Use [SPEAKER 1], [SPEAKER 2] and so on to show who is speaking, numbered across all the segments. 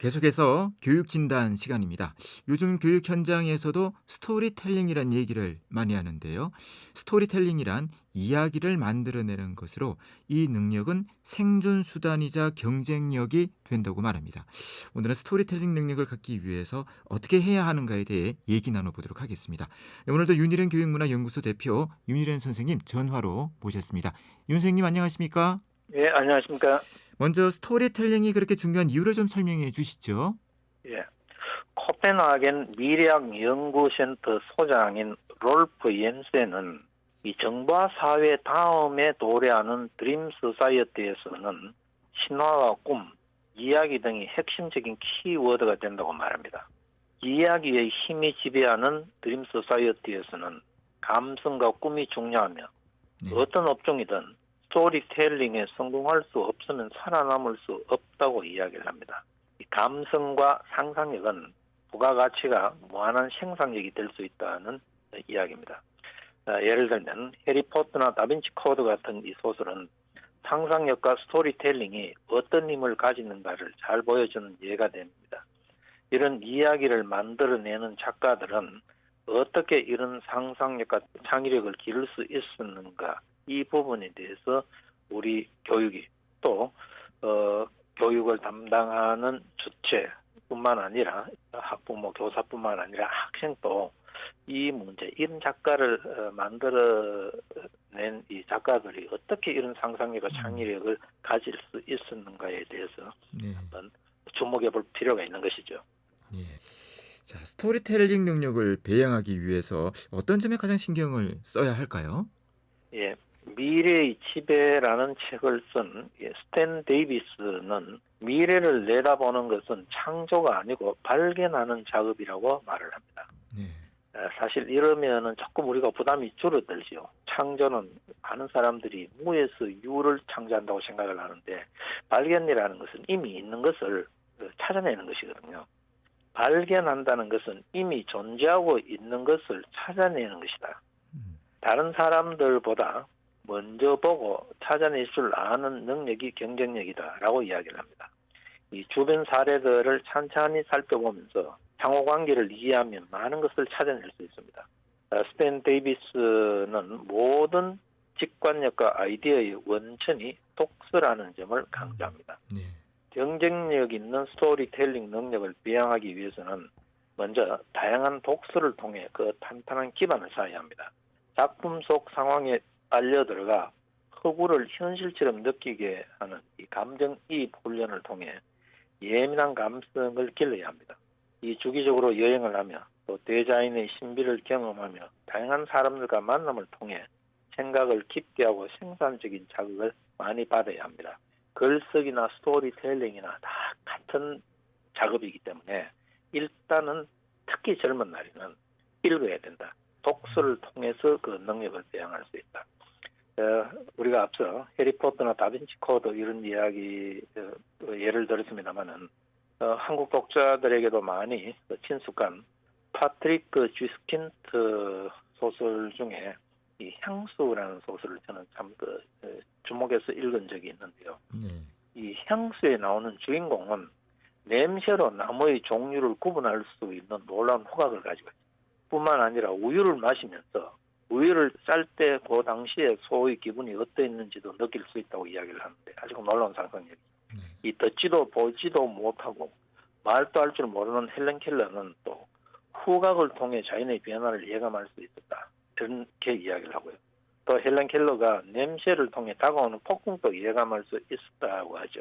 [SPEAKER 1] 계속해서 교육 진단 시간입니다. 요즘 교육 현장에서도 스토리텔링이란 얘기를 많이 하는데요. 스토리텔링이란 이야기를 만들어내는 것으로 이 능력은 생존 수단이자 경쟁력이 된다고 말합니다. 오늘은 스토리텔링 능력을 갖기 위해서 어떻게 해야 하는가에 대해 얘기 나눠보도록 하겠습니다. 네, 오늘도 윤희ren 교육문화연구소 대표 윤희ren 선생님 전화로 모셨습니다. 윤 선생님 안녕하십니까?
[SPEAKER 2] 예, 안녕하십니까.
[SPEAKER 1] 먼저 스토리텔링이 그렇게 중요한 이유를 좀 설명해 주시죠.
[SPEAKER 2] 예. 코펜하겐 미래학 연구센터 소장인 롤프 옌센은 이 정보화 사회 다음에 도래하는 드림 소사이어티에서는 신화와 꿈, 이야기 등이 핵심적인 키워드가 된다고 말합니다. 이야기의 힘이 지배하는 드림 소사이어티에서는 감성과 꿈이 중요하며
[SPEAKER 1] 네.
[SPEAKER 2] 어떤 업종이든 스토리텔링에 성공할 수 없으면 살아남을 수 없다고 이야기를 합니다. 이 감성과 상상력은 부가가치가 무한한 생산력이 될 수 있다는 이야기입니다. 예를 들면 해리포터나 다빈치 코드 같은 이 소설은 상상력과 스토리텔링이 어떤 힘을 가지는가를 잘 보여주는 예가 됩니다. 이런 이야기를 만들어내는 작가들은 어떻게 이런 상상력과 창의력을 기를 수 있었는가, 이 부분에 대해서 우리 교육이 또 교육을 담당하는 주체뿐만 아니라 학부모, 교사뿐만 아니라 학생도 이 문제, 이런 작가를 만들어낸 이 작가들이 어떻게 이런 상상력과 창의력을 가질 수 있었는가에 대해서
[SPEAKER 1] 네.
[SPEAKER 2] 한번 주목해 볼 필요가 있는 것이죠.
[SPEAKER 1] 예. 자, 스토리텔링 능력을 배양하기 위해서 어떤 점에 가장 신경을 써야 할까요?
[SPEAKER 2] 예, 미래의 지배라는 책을 쓴 스탠 데이비스는 미래를 내다보는 것은 창조가 아니고 발견하는 작업이라고 말을 합니다.
[SPEAKER 1] 네.
[SPEAKER 2] 사실 이러면은 조금 우리가 부담이 줄어들죠. 창조는 많은 사람들이 무에서 유를 창조한다고 생각을 하는데, 발견이라는 것은 이미 있는 것을 찾아내는 것이거든요. 발견한다는 것은 이미 존재하고 있는 것을 찾아내는 것이다. 다른 사람들보다 먼저 보고 찾아낼 줄 아는 능력이 경쟁력이다라고 이야기를 합니다. 이 주변 사례들을 찬찬히 살펴보면서 상호관계를 이해하면 많은 것을 찾아낼 수 있습니다. 스탠 데이비스는 모든 직관력과 아이디어의 원천이 독서라는 점을 강조합니다.
[SPEAKER 1] 네.
[SPEAKER 2] 경쟁력 있는 스토리텔링 능력을 배양하기 위해서는 먼저 다양한 독서를 통해 그 탄탄한 기반을 쌓아야 합니다. 작품 속 상황에 빨려 들어가 허구를 현실처럼 느끼게 하는 이 감정이입 훈련을 통해 예민한 감성을 길러야 합니다. 이 주기적으로 여행을 하며 또 대자연의 신비를 경험하며 다양한 사람들과 만남을 통해 생각을 깊게 하고 생산적인 자극을 많이 받아야 합니다. 글쓰기나 스토리텔링이나 다 같은 작업이기 때문에 일단은 특히 젊은 날에는 읽어야 된다. 독서를 통해서 그 능력을 배양할 수 있다. 우리가 앞서 해리포터나 다빈치 코드 이런 이야기 예를 들었습니다마는 한국 독자들에게도 많이 친숙한 파트리크 쥐스킨트 소설 중에 이 향수라는 소설을 저는 참 주목해서 읽은 적이 있는데요.
[SPEAKER 1] 네.
[SPEAKER 2] 이 향수에 나오는 주인공은 냄새로 나무의 종류를 구분할 수 있는 놀라운 후각을 가지고 있습니다. 뿐만 아니라 우유를 마시면서 우유를 쌀 때 그 당시에 소의 기분이 어땠는지도 느낄 수 있다고 이야기를 하는데 아주 놀라운 상상력이. 이 듣지도 보지도 못하고 말도 할 줄 모르는 헬렌 켈러는 또 후각을 통해 자연의 변화를 예감할 수 있었다. 이렇게 이야기를 하고요. 또 헬렌 켈러가 냄새를 통해 다가오는 폭풍도 예감할 수 있었다고 하죠.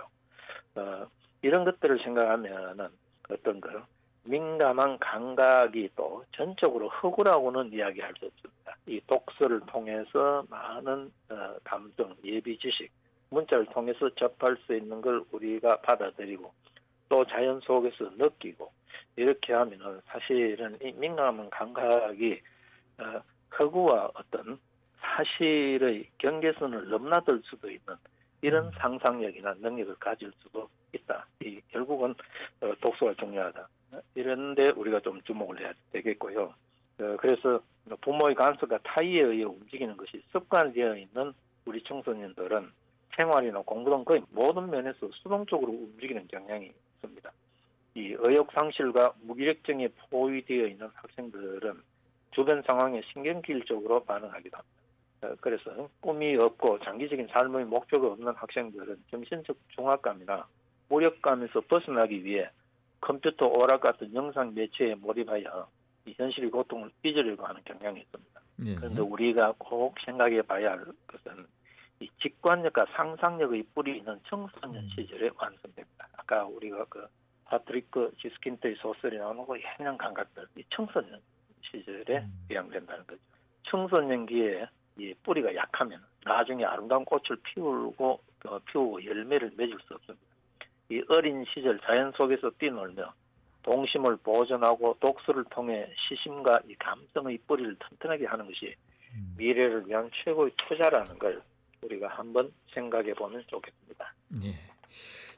[SPEAKER 2] 이런 것들을 생각하면은 어떤 민감한 감각이 또 전적으로 허구라고는 이야기할 수 없습니다. 이 독서를 통해서 많은 감정, 예비 지식, 문자를 통해서 접할 수 있는 걸 우리가 받아들이고 또 자연 속에서 느끼고 이렇게 하면은 사실은 이 민감한 감각이 허구와 어떤 사실의 경계선을 넘나들 수도 있는 이런 상상력이나 능력을 가질 수도 있다. 결국은 독서가 중요하다. 이런데 우리가 좀 주목을 해야 되겠고요. 그래서 부모의 간섭과 타의에 의해 움직이는 것이 습관되어 있는 우리 청소년들은 생활이나 공부 등 거의 모든 면에서 수동적으로 움직이는 경향이 있습니다. 이 의욕 상실과 무기력증에 포위되어 있는 학생들은 주변 상황에 신경질적으로 반응하기도 합니다. 그래서 꿈이 없고 장기적인 삶의 목표가 없는 학생들은 정신적 중압감이나 무력감에서 벗어나기 위해 컴퓨터 오락 같은 영상 매체에 몰입하여 이 현실의 고통을 잊으려고 하는 경향이 있습니다.
[SPEAKER 1] 예.
[SPEAKER 2] 그런데 우리가 꼭 생각해 봐야 할 것은 이 직관력과 상상력의 뿌리 있는 청소년 시절에 완성됩니다. 아까 우리가 그 파트리크 지스킨트의 소설이 나오는 거 옛날 감각들, 이 청소년 시절에 배양된다는 거죠. 청소년기에 이 뿌리가 약하면 나중에 아름다운 꽃을 피우고 열매를 맺을 수 없습니다. 이 어린 시절 자연 속에서 뛰놀며 동심을 보존하고 독서를 통해 시심과 이 감성의 뿌리를 튼튼하게 하는 것이 미래를 위한 최고의 투자라는 걸 우리가 한번 생각해 보면 좋겠습니다.
[SPEAKER 1] 예.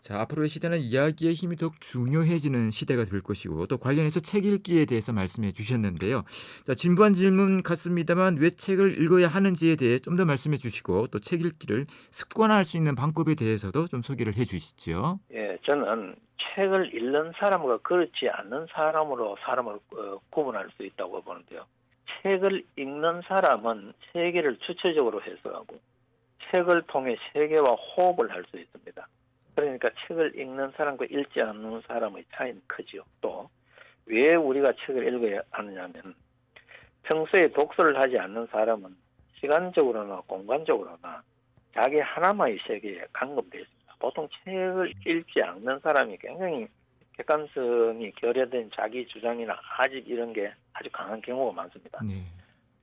[SPEAKER 1] 자, 앞으로의 시대는 이야기의 힘이 더욱 중요해지는 시대가 될 것이고 또 관련해서 책 읽기에 대해서 말씀해 주셨는데요. 자, 진부한 질문 같습니다만 왜 책을 읽어야 하는지에 대해 좀 더 말씀해 주시고 또 책 읽기를 습관화할 수 있는 방법에 대해서도 좀 소개를 해 주시죠.
[SPEAKER 2] 예, 저는 책을 읽는 사람과 그렇지 않는 사람으로 사람을 구분할 수 있다고 보는데요. 책을 읽는 사람은 세계를 주체적으로 해석하고 책을 통해 세계와 호흡을 할 수 있습니다. 그러니까 책을 읽는 사람과 읽지 않는 사람의 차이는 크지요. 또 왜 우리가 책을 읽어야 하느냐면 평소에 독서를 하지 않는 사람은 시간적으로나 공간적으로나 자기 하나만의 세계에 감금되어 있습니다. 보통 책을 읽지 않는 사람이 굉장히 객관성이 결여된 자기 주장이나 아직 이런 게 아주 강한 경우가 많습니다.
[SPEAKER 1] 네.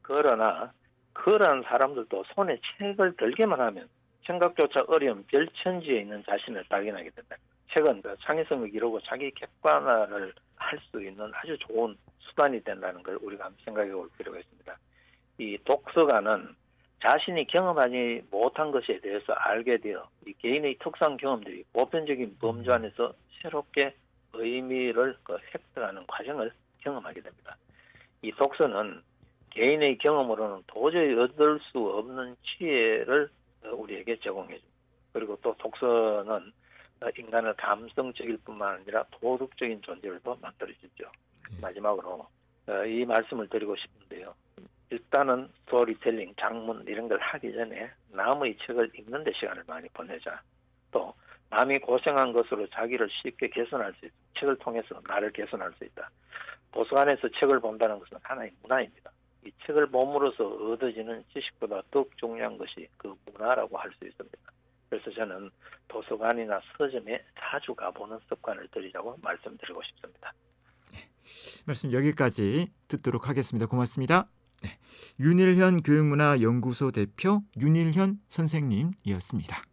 [SPEAKER 2] 그러나 그러한 사람들도 손에 책을 들기만 하면 생각조차 어려운 별천지에 있는 자신을 발견하게 된다. 책은 창의성을 기르고 자기 객관화를 할 수 있는 아주 좋은 수단이 된다는 걸 우리가 한번 생각해 볼 필요가 있습니다. 이 독서가는 자신이 경험하지 못한 것에 대해서 알게 되어 이 개인의 특수한 경험들이 보편적인 범주 안에서 새롭게 의미를 획득하는 과정을 경험하게 됩니다. 이 독서는 개인의 경험으로는 도저히 얻을 수 없는 지혜를 우리에게 제공해 줍니다. 그리고 또 독서는 인간을 감성적일 뿐만 아니라 도덕적인 존재로 만들어주죠. 마지막으로 이 말씀을 드리고 싶은데요. 일단은 스토리텔링, 장문 이런 걸 하기 전에 남의 책을 읽는 데 시간을 많이 보내자. 또 남이 고생한 것으로 자기를 쉽게 개선할 수 있다. 책을 통해서 나를 개선할 수 있다. 도서관에서 책을 본다는 것은 하나의 문화입니다. 이 책을 봄으로써 얻어지는 지식보다 더욱 중요한 것이 그 문화라고 할 수 있습니다. 그래서 저는 도서관이나 서점에 자주 가보는 습관을 들이자고 말씀드리고 싶습니다.
[SPEAKER 1] 말씀 여기까지 듣도록 하겠습니다. 고맙습니다. 네. 윤일현 교육문화연구소 대표 윤일현 선생님이었습니다.